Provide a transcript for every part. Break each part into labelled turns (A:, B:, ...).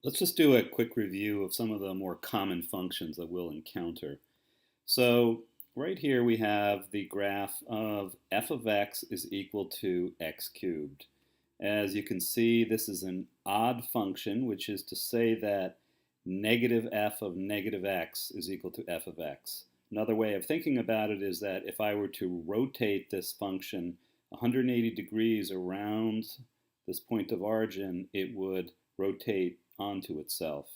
A: Let's just do a quick review of some of the more common functions that we'll encounter. So right here we have the graph of f of x is equal to x cubed. As you can see, this is an odd function, which is to say that negative f of negative x is equal to f of x. Another way of thinking about it is that if I were to rotate this function 180 degrees around this point of origin, it would rotate onto itself.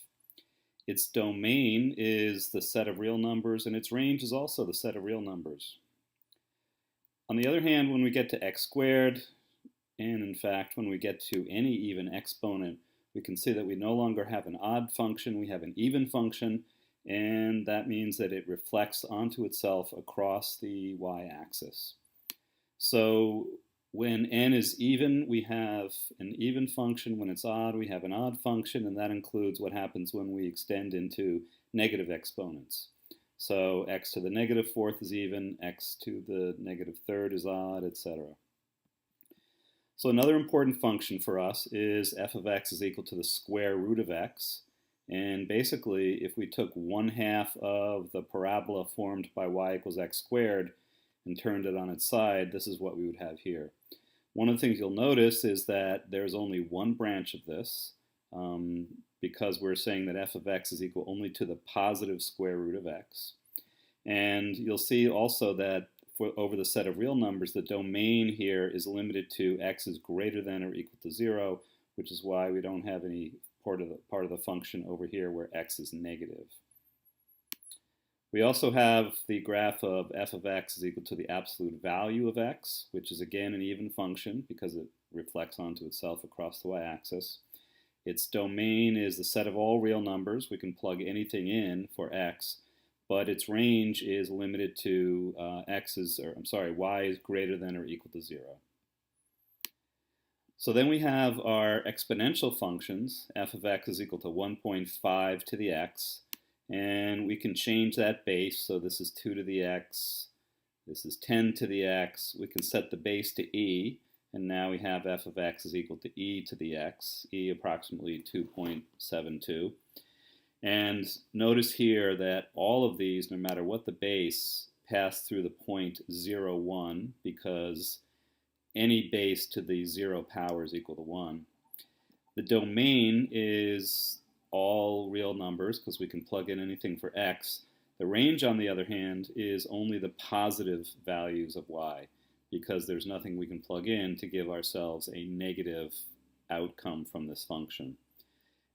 A: Its domain is the set of real numbers, and its range is also the set of real numbers. On the other hand, when we get to x squared, and in fact, when we get to any even exponent, we can see that we no longer have an odd function, we have an even function, and that means that it reflects onto itself across the y-axis. So when n is even, we have an even function. When it's odd, we have an odd function, and that includes what happens when we extend into negative exponents. So x to the negative fourth is even, x to the negative third is odd, etc. So another important function for us is f of x is equal to the square root of x. And basically, if we took 1/2 of the parabola formed by y equals x squared and turned it on its side, this is what we would have here. One of the things you'll notice is that there's only one branch of this because we're saying that f of x is equal only to the positive square root of x. And you'll see also that over the set of real numbers, the domain here is limited to x is greater than or equal to 0, which is why we don't have any part of the function over here where x is negative. We also have the graph of f of x is equal to the absolute value of x, which is again an even function because it reflects onto itself across the y-axis. Its domain is the set of all real numbers. We can plug anything in for x, but its range is limited to y is greater than or equal to 0. So then we have our exponential functions. F of x is equal to 1.5 to the x. And we can change that base. So this is 2 to the x. This is 10 to the x. We can set the base to e. And now we have f of x is equal to e to the x. E approximately 2.72. And notice here that all of these, no matter what the base, pass through the point 0, 1, because any base to the 0 power is equal to 1. The domain is all real numbers because we can plug in anything for x. The range, on the other hand, is only the positive values of y because there's nothing we can plug in to give ourselves a negative outcome from this function.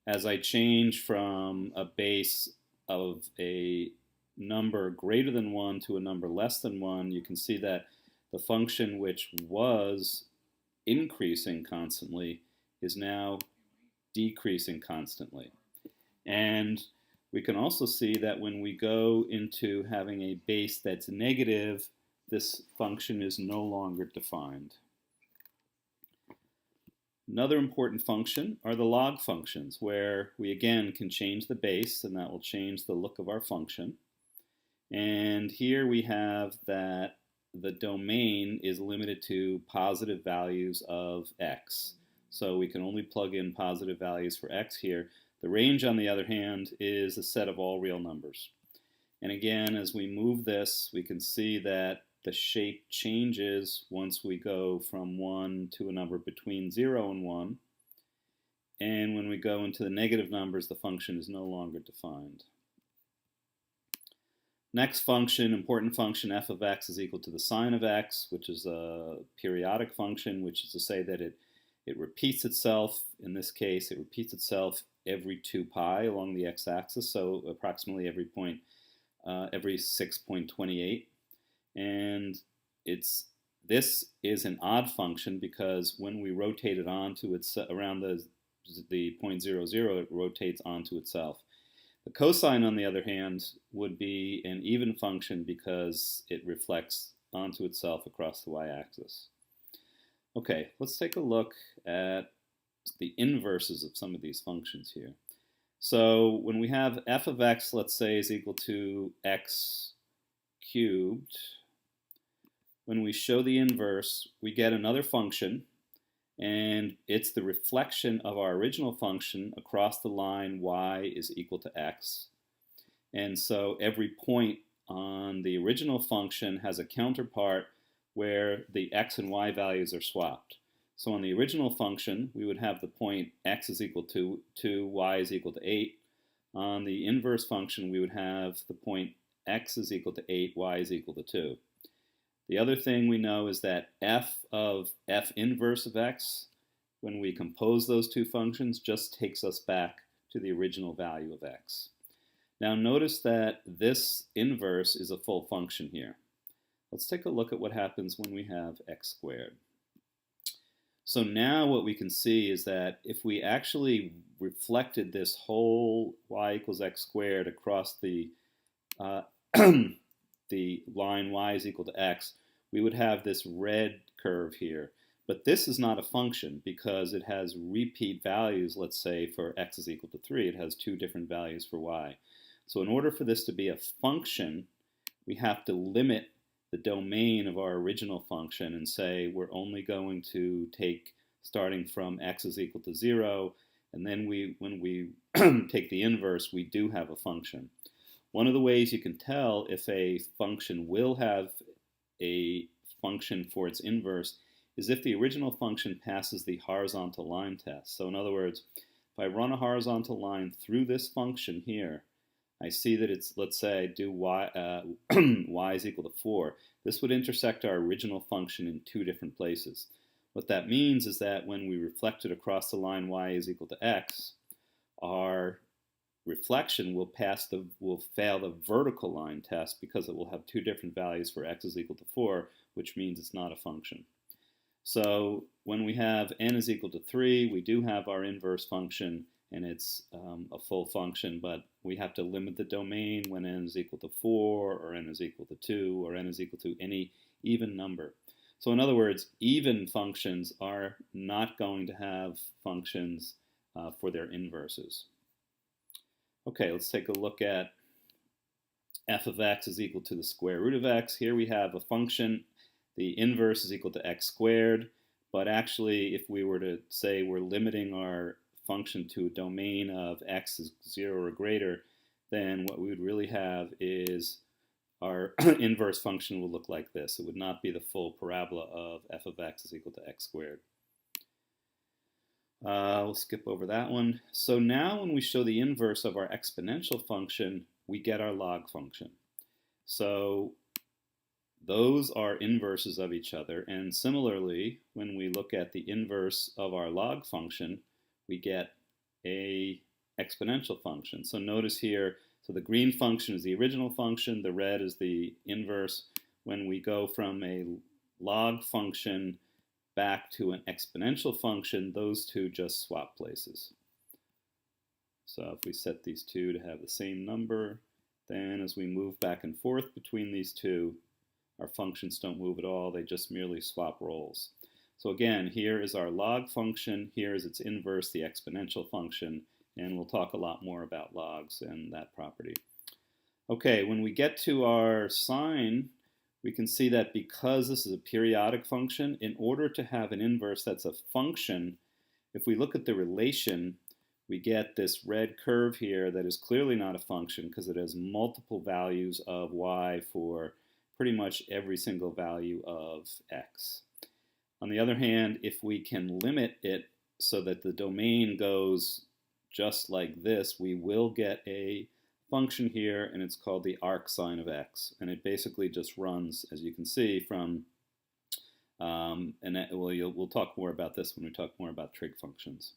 A: As I change from a base of a number greater than 1 to a number less than 1, you can see that the function which was increasing constantly is now decreasing constantly. And we can also see that when we go into having a base that's negative, this function is no longer defined. Another important function are the log functions, where we again can change the base, and that will change the look of our function. And here we have that the domain is limited to positive values of x. So we can only plug in positive values for x here. The range, on the other hand, is a set of all real numbers. And again, as we move this, we can see that the shape changes once we go from 1 to a number between 0 and 1. And when we go into the negative numbers, the function is no longer defined. Next function, important function, f of x is equal to the sine of x, which is a periodic function, which is to say that it repeats itself. In this case, it repeats itself every 2 pi along the x-axis, so approximately every 6.28. And this is an odd function because when we rotate it onto around the point 0, 0, it rotates onto itself. The cosine, on the other hand, would be an even function because it reflects onto itself across the y-axis. Okay, let's take a look at the inverses of some of these functions here. So when we have f of x, let's say, is equal to x cubed, when we show the inverse, we get another function, and it's the reflection of our original function across the line y is equal to x. And so every point on the original function has a counterpart where the x and y values are swapped. So on the original function, we would have the point x is equal to 2, y is equal to 8. On the inverse function, we would have the point x is equal to 8, y is equal to 2. The other thing we know is that f of f inverse of x, when we compose those two functions, just takes us back to the original value of x. Now notice that this inverse is a full function here. Let's take a look at what happens when we have x squared. So now what we can see is that if we actually reflected this whole y equals x squared across the the line y is equal to x, we would have this red curve here. But this is not a function because it has repeat values. Let's say for x is equal to 3, it has two different values for y. So in order for this to be a function, we have to limit the domain of our original function and say we're only going to take starting from x is equal to 0, and then when we take the inverse, we do have a function. One of the ways you can tell if a function will have a function for its inverse is if the original function passes the horizontal line test. So in other words, if I run a horizontal line through this function here, I see that it's, let's say I do y, y is equal to 4. This would intersect our original function in two different places. What that means is that when we reflect it across the line y is equal to x, our reflection will fail the vertical line test because it will have two different values for x is equal to 4, which means it's not a function. So when we have n is equal to 3, we do have our inverse function, and it's a full function, but we have to limit the domain when n is equal to 4, or n is equal to 2, or n is equal to any even number. So in other words, even functions are not going to have functions for their inverses. Okay, let's take a look at f of x is equal to the square root of x. Here we have a function. The inverse is equal to x squared, but actually if we were to say we're limiting our function to a domain of x is 0 or greater, then what we would really have is our inverse function will look like this. It would not be the full parabola of f of x is equal to x squared. We'll skip over that one. So now when we show the inverse of our exponential function, we get our log function. So those are inverses of each other, and similarly, when we look at the inverse of our log function, we get a exponential function. So notice here, so the green function is the original function, the red is the inverse. When we go from a log function back to an exponential function, those two just swap places. So if we set these two to have the same number, then as we move back and forth between these two, our functions don't move at all, they just merely swap roles. So again, here is our log function, here is its inverse, the exponential function, and we'll talk a lot more about logs and that property. Okay, when we get to our sine, we can see that because this is a periodic function, in order to have an inverse that's a function, if we look at the relation, we get this red curve here that is clearly not a function because it has multiple values of y for pretty much every single value of x. On the other hand, if we can limit it so that the domain goes just like this, we will get a function here, and it's called the arc sine of x. And it basically just runs, as you can see, from, we'll talk more about this when we talk more about trig functions.